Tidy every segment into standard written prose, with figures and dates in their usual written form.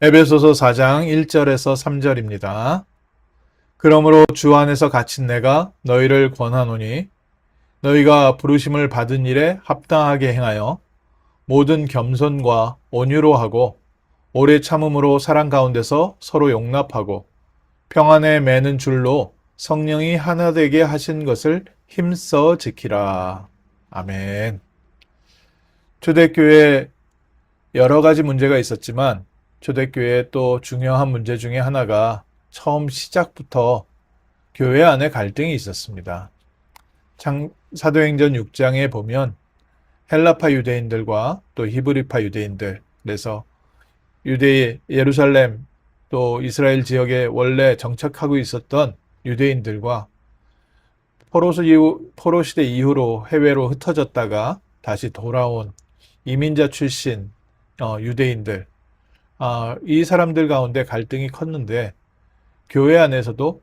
에베소서 4장 1절에서 3절입니다. 그러므로 주 안에서 갇힌 내가 너희를 권하노니 너희가 부르심을 받은 일에 합당하게 행하여 모든 겸손과 온유로 하고 오래 참음으로 사랑 가운데서 서로 용납하고 평안에 매는 줄로 성령이 하나 되게 하신 것을 힘써 지키라. 아멘. 초대교회 여러 가지 문제가 있었지만 초대교회의 또 중요한 문제 중에 하나가 처음 시작부터 교회 안에 갈등이 있었습니다. 사도행전 6장에 보면 헬라파 유대인들과 또 히브리파 유대인들, 그래서 예루살렘 또 이스라엘 지역에 원래 정착하고 있었던 유대인들과 포로 시대 이후로 해외로 흩어졌다가 다시 돌아온 이민자 출신 유대인들, 이 사람들 가운데 갈등이 컸는데 교회 안에서도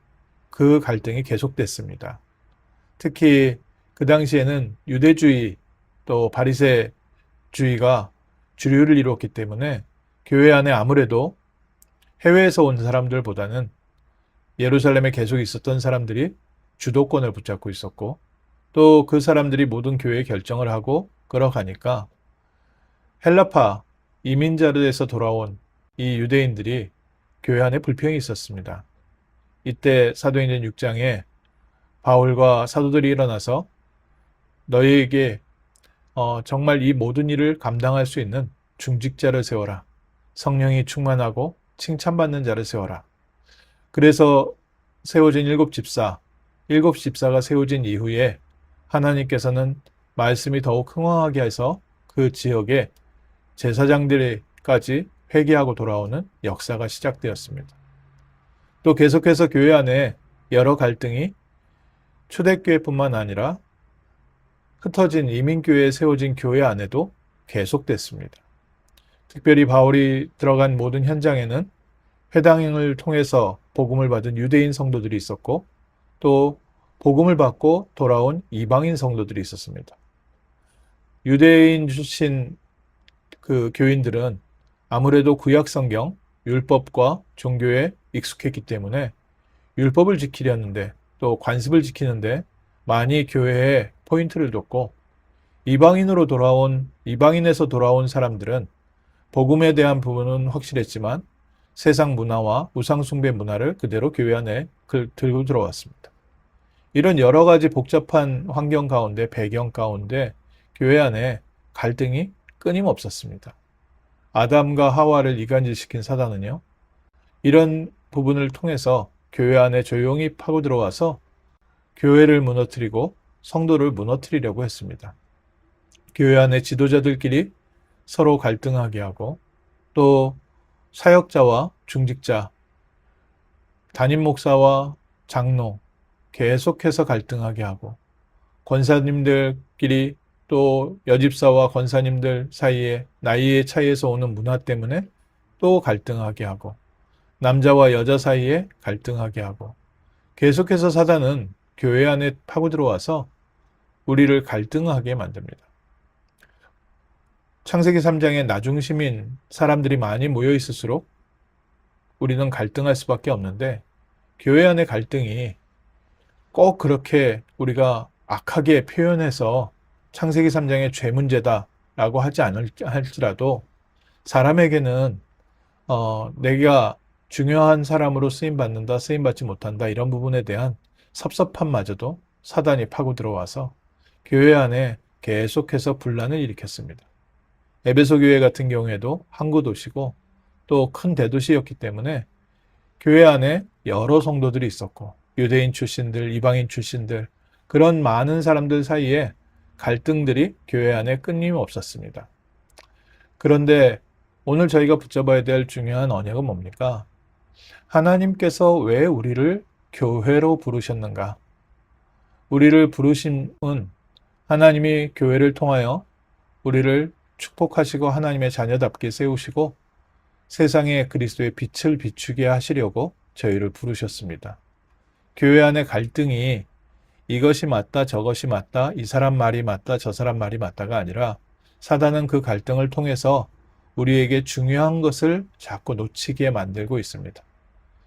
그 갈등이 계속됐습니다. 특히 그 당시에는 유대주의 또 바리새주의가 주류를 이루었기 때문에 교회 안에 아무래도 해외에서 온 사람들보다는 예루살렘에 계속 있었던 사람들이 주도권을 붙잡고 있었고 또 그 사람들이 모든 교회 결정을 하고 끌어가니까 헬라파 이민자들에서 돌아온 이 유대인들이 교회 안에 불평이 있었습니다. 이때 사도행전 6장에 바울과 사도들이 일어나서 너희에게 정말 이 모든 일을 감당할 수 있는 중직자를 세워라. 성령이 충만하고 칭찬받는 자를 세워라. 그래서 세워진 일곱 집사가 세워진 이후에 하나님께서는 말씀이 더욱 흥황하게 해서 그 지역에 제사장들까지 회개하고 돌아오는 역사가 시작되었습니다. 또 계속해서 교회 안에 여러 갈등이 초대교회뿐만 아니라 흩어진 이민교회에 세워진 교회 안에도 계속됐습니다. 특별히 바울이 들어간 모든 현장에는 회당을 통해서 복음을 받은 유대인 성도들이 있었고 또 복음을 받고 돌아온 이방인 성도들이 있었습니다. 유대인 출신 그 교인들은 아무래도 구약 성경, 율법과 종교에 익숙했기 때문에 율법을 지키려는데 또 관습을 지키는데 많이 교회에 포인트를 뒀고 이방인에서 돌아온 사람들은 복음에 대한 부분은 확실했지만 세상 문화와 우상숭배 문화를 그대로 교회 안에 들고 들어왔습니다. 이런 여러 가지 복잡한 환경 가운데, 배경 가운데 교회 안에 갈등이 끊임없었습니다. 아담과 하와를 이간질시킨 사단은요, 이런 부분을 통해서 교회 안에 조용히 파고 들어와서 교회를 무너뜨리고 성도를 무너뜨리려고 했습니다. 교회 안에 지도자들끼리 서로 갈등하게 하고 또 사역자와 중직자, 담임 목사와 장로 계속해서 갈등하게 하고 권사님들끼리 또 여집사와 권사님들 사이에 나이의 차이에서 오는 문화 때문에 또 갈등하게 하고 남자와 여자 사이에 갈등하게 하고 계속해서 사단은 교회 안에 파고 들어와서 우리를 갈등하게 만듭니다. 창세기 3장에 나중시민 사람들이 많이 모여 있을수록 우리는 갈등할 수밖에 없는데 교회 안의 갈등이 꼭 그렇게 우리가 악하게 표현해서 창세기 3장의 죄 문제다라고 하지 않을지라도 사람에게는 내가 중요한 사람으로 쓰임받는다, 쓰임받지 못한다 이런 부분에 대한 섭섭함마저도 사단이 파고 들어와서 교회 안에 계속해서 분란을 일으켰습니다. 에베소 교회 같은 경우에도 항구 도시고 또 큰 대도시였기 때문에 교회 안에 여러 성도들이 있었고 유대인 출신들, 이방인 출신들 그런 많은 사람들 사이에 갈등들이 교회 안에 끊임없었습니다. 그런데 오늘 저희가 붙잡아야 될 중요한 언약은 뭡니까? 하나님께서 왜 우리를 교회로 부르셨는가? 우리를 부르심은 하나님이 교회를 통하여 우리를 축복하시고 하나님의 자녀답게 세우시고 세상에 그리스도의 빛을 비추게 하시려고 저희를 부르셨습니다. 교회 안의 갈등이 이것이 맞다 저것이 맞다 이 사람 말이 맞다 저 사람 말이 맞다가 아니라 사단은 그 갈등을 통해서 우리에게 중요한 것을 자꾸 놓치게 만들고 있습니다.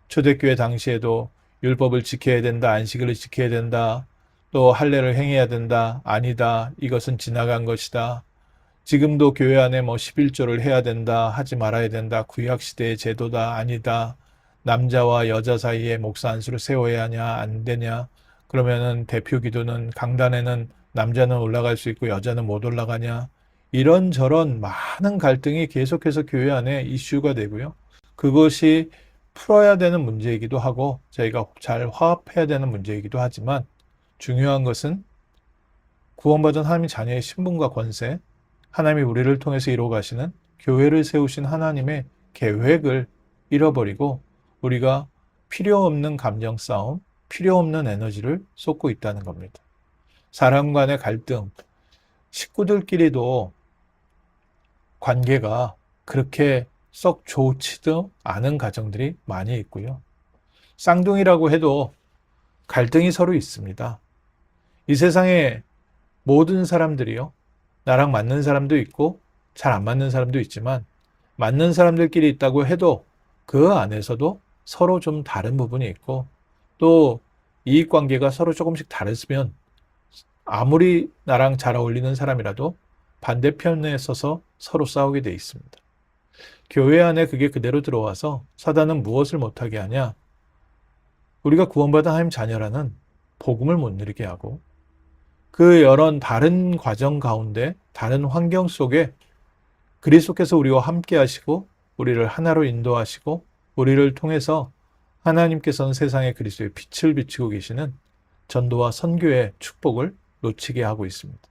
초대교회 당시에도 율법을 지켜야 된다, 안식일을 지켜야 된다, 또 할례를 행해야 된다, 아니다, 이것은 지나간 것이다. 지금도 교회 안에 11조를 해야 된다, 하지 말아야 된다, 구약시대의 제도다, 아니다, 남자와 여자 사이에 목사 안수를 세워야 하냐, 안 되냐, 그러면은 대표 기도는 강단에는 남자는 올라갈 수 있고 여자는 못 올라가냐, 이런저런 많은 갈등이 계속해서 교회 안에 이슈가 되고요. 그것이 풀어야 되는 문제이기도 하고 저희가 잘 화합해야 되는 문제이기도 하지만 중요한 것은 구원받은 하나님의 자녀의 신분과 권세, 하나님이 우리를 통해서 이루어 가시는 교회를 세우신 하나님의 계획을 잃어버리고 우리가 필요 없는 감정 싸움, 필요 없는 에너지를 쏟고 있다는 겁니다. 사람 간의 갈등, 식구들끼리도 관계가 그렇게 썩 좋지도 않은 가정들이 많이 있고요. 쌍둥이라고 해도 갈등이 서로 있습니다. 이 세상에 모든 사람들이요, 나랑 맞는 사람도 있고 잘 안 맞는 사람도 있지만 맞는 사람들끼리 있다고 해도 그 안에서도 서로 좀 다른 부분이 있고 또 이익관계가 서로 조금씩 다르면 아무리 나랑 잘 어울리는 사람이라도 반대편에 서서 서로 싸우게 돼 있습니다. 교회 안에 그게 그대로 들어와서 사단은 무엇을 못하게 하냐? 우리가 구원받은 하나님 자녀라는 복음을 못 누리게 하고 그 여러 다른 과정 가운데 다른 환경 속에 그리스도께서 우리와 함께 하시고 우리를 하나로 인도하시고 우리를 통해서 하나님께서는 세상에 그리스도의 빛을 비추고 계시는 전도와 선교의 축복을 놓치게 하고 있습니다.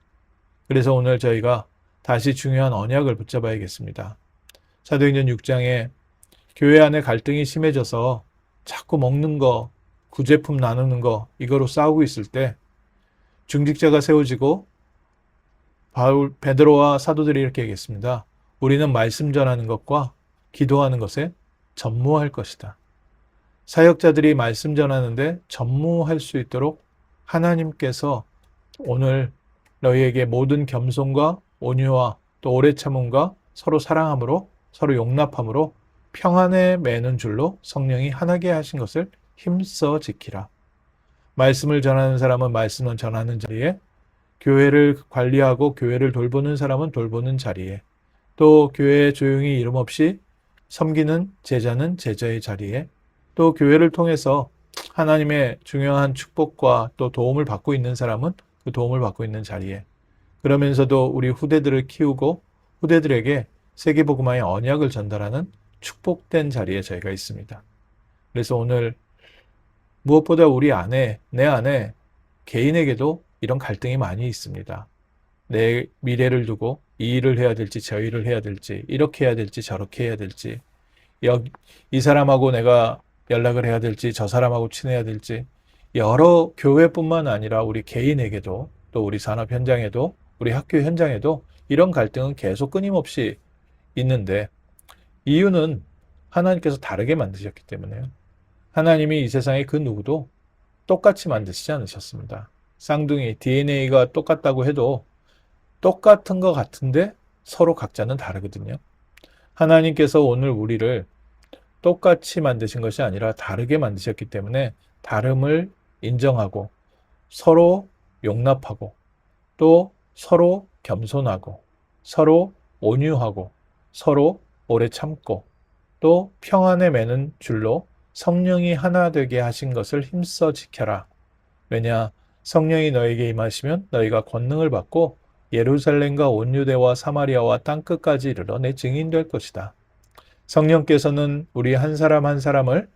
그래서 오늘 저희가 다시 중요한 언약을 붙잡아야겠습니다. 사도행전 6장에 교회 안에 갈등이 심해져서 자꾸 먹는 거, 구제품 나누는 거 이거로 싸우고 있을 때 중직자가 세워지고 베드로와 사도들이 이렇게 얘기했습니다. 우리는 말씀 전하는 것과 기도하는 것에 전무할 것이다. 사역자들이 말씀 전하는데 전무할 수 있도록 하나님께서 오늘 너희에게 모든 겸손과 온유와 또 오래 참음과 서로 사랑함으로 서로 용납함으로 평안에 매는 줄로 성령이 하나게 하신 것을 힘써 지키라. 말씀을 전하는 사람은 말씀을 전하는 자리에, 교회를 관리하고 교회를 돌보는 사람은 돌보는 자리에, 또 교회에 조용히 이름 없이 섬기는 제자는 제자의 자리에, 또 교회를 통해서 하나님의 중요한 축복과 또 도움을 받고 있는 사람은 그 도움을 받고 있는 자리에, 그러면서도 우리 후대들을 키우고 후대들에게 세계복음화의 언약을 전달하는 축복된 자리에 저희가 있습니다. 그래서 오늘 무엇보다 우리 안에, 내 안에 개인에게도 이런 갈등이 많이 있습니다. 내 미래를 두고 이 일을 해야 될지 저 일을 해야 될지 이렇게 해야 될지 저렇게 해야 될지 이 사람하고 내가 연락을 해야 될지 저 사람하고 친해야 될지 여러 교회뿐만 아니라 우리 개인에게도 또 우리 산업 현장에도 우리 학교 현장에도 이런 갈등은 계속 끊임없이 있는데 이유는 하나님께서 다르게 만드셨기 때문에요. 하나님이 이 세상에 그 누구도 똑같이 만드시지 않으셨습니다. 쌍둥이 DNA가 똑같다고 해도 똑같은 것 같은데 서로 각자는 다르거든요. 하나님께서 오늘 우리를 똑같이 만드신 것이 아니라 다르게 만드셨기 때문에 다름을 인정하고 서로 용납하고 또 서로 겸손하고 서로 온유하고 서로 오래 참고 또 평안에 매는 줄로 성령이 하나 되게 하신 것을 힘써 지켜라. 왜냐? 성령이 너에게 임하시면 너희가 권능을 받고 예루살렘과 온 유대와 사마리아와 땅끝까지 이르러 내 증인 될 것이다. 성령께서는 우리 한 사람 한 사람을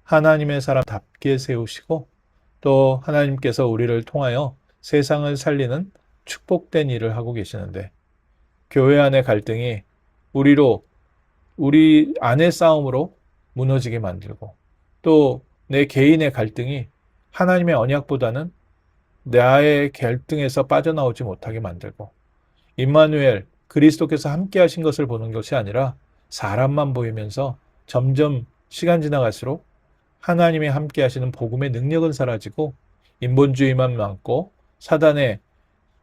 하나님의 사람답게 세우시고 또 하나님께서 우리를 통하여 세상을 살리는 축복된 일을 하고 계시는데 교회 안의 갈등이 우리 안의 싸움으로 무너지게 만들고 또 내 개인의 갈등이 하나님의 언약보다는 나의 갈등에서 빠져나오지 못하게 만들고 임마누엘 그리스도께서 함께 하신 것을 보는 것이 아니라 사람만 보이면서 점점 시간 지나갈수록 하나님의 함께 하시는 복음의 능력은 사라지고 인본주의만 남고 사단의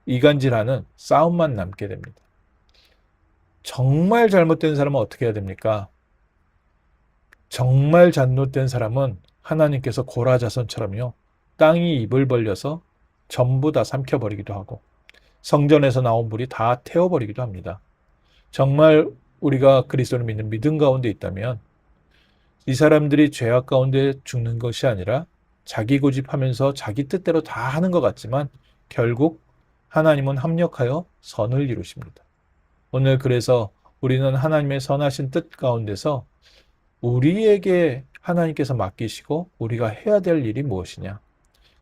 이간질하는 싸움만 남게 됩니다. 정말 잘못된 사람은 어떻게 해야 됩니까? 정말 잘못된 사람은 하나님께서 고라자손처럼요. 땅이 입을 벌려서 전부 다 삼켜버리기도 하고 성전에서 나온 불이 다 태워버리기도 합니다. 정말 우리가 그리스도를 믿는 믿음 가운데 있다면 이 사람들이 죄악 가운데 죽는 것이 아니라 자기 고집하면서 자기 뜻대로 다 하는 것 같지만 결국 하나님은 합력하여 선을 이루십니다. 오늘 그래서 우리는 하나님의 선하신 뜻 가운데서 우리에게 하나님께서 맡기시고 우리가 해야 될 일이 무엇이냐?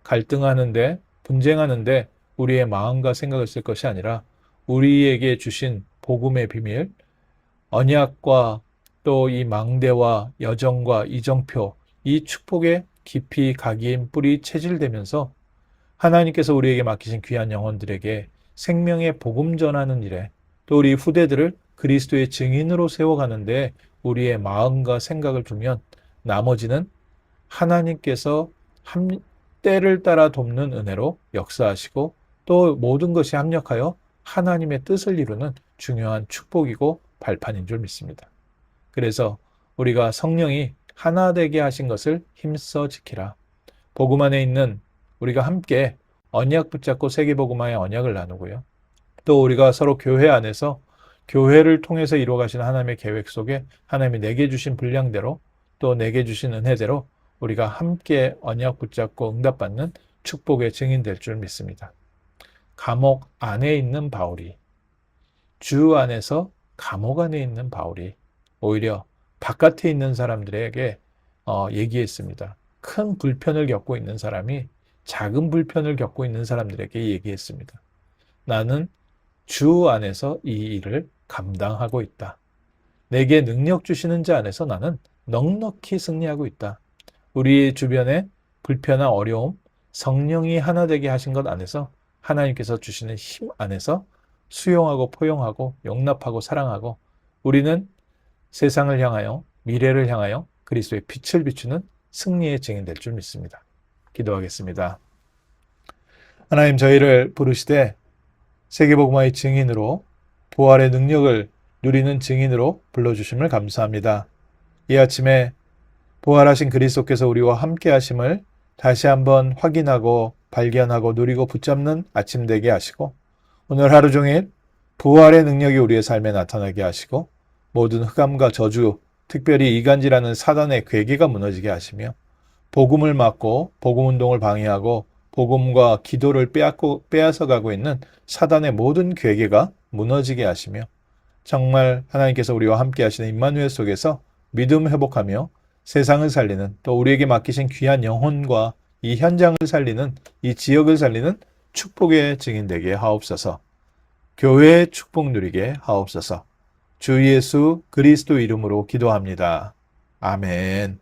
갈등하는데, 분쟁하는데 우리의 마음과 생각을 쓸 것이 아니라 우리에게 주신 복음의 비밀, 언약과 또 이 망대와 여정과 이정표, 이 축복에 깊이 각인 뿌리 체질되면서 하나님께서 우리에게 맡기신 귀한 영혼들에게 생명의 복음 전하는 일에 또 우리 후대들을 그리스도의 증인으로 세워가는데 우리의 마음과 생각을 두면 나머지는 하나님께서 때를 따라 돕는 은혜로 역사하시고 또 모든 것이 합력하여 하나님의 뜻을 이루는 중요한 축복이고 발판인 줄 믿습니다. 그래서 우리가 성령이 하나 되게 하신 것을 힘써 지키라. 복음 안에 있는 우리가 함께 언약 붙잡고 세계복음화의 언약을 나누고요. 또 우리가 서로 교회 안에서 교회를 통해서 이루어가신 하나님의 계획 속에 하나님이 내게 주신 분량대로 또 내게 주신 은혜대로 우리가 함께 언약 붙잡고 응답받는 축복의 증인될 줄 믿습니다. 감옥 안에 있는 바울이 주 안에서 감옥 안에 있는 바울이 오히려 바깥에 있는 사람들에게 얘기했습니다. 큰 불편을 겪고 있는 사람이 작은 불편을 겪고 있는 사람들에게 얘기했습니다. 나는 주 안에서 이 일을 감당하고 있다. 내게 능력 주시는 자 안에서 나는 넉넉히 승리하고 있다. 우리 주변에 불편한 어려움, 성령이 하나 되게 하신 것 안에서 하나님께서 주시는 힘 안에서 수용하고 포용하고 용납하고 사랑하고 우리는 세상을 향하여 미래를 향하여 그리스도의 빛을 비추는 승리의 증인 될 줄 믿습니다. 기도하겠습니다. 하나님 저희를 부르시되 세계복음화의 증인으로 부활의 능력을 누리는 증인으로 불러주심을 감사합니다. 이 아침에 부활하신 그리스도께서 우리와 함께 하심을 다시 한번 확인하고 발견하고 누리고 붙잡는 아침 되게 하시고 오늘 하루 종일 부활의 능력이 우리의 삶에 나타나게 하시고 모든 흑암과 저주, 특별히 이간질하는 사단의 괴계가 무너지게 하시며 복음을 막고 복음 운동을 방해하고 복음과 기도를 빼앗아가고 있는 사단의 모든 괴계가 무너지게 하시며 정말 하나님께서 우리와 함께 하시는 임마누엘 속에서 믿음 회복하며 세상을 살리는 또 우리에게 맡기신 귀한 영혼과 이 현장을 살리는 이 지역을 살리는 축복의 증인 되게 하옵소서. 교회의 축복 누리게 하옵소서. 주 예수 그리스도 이름으로 기도합니다. 아멘.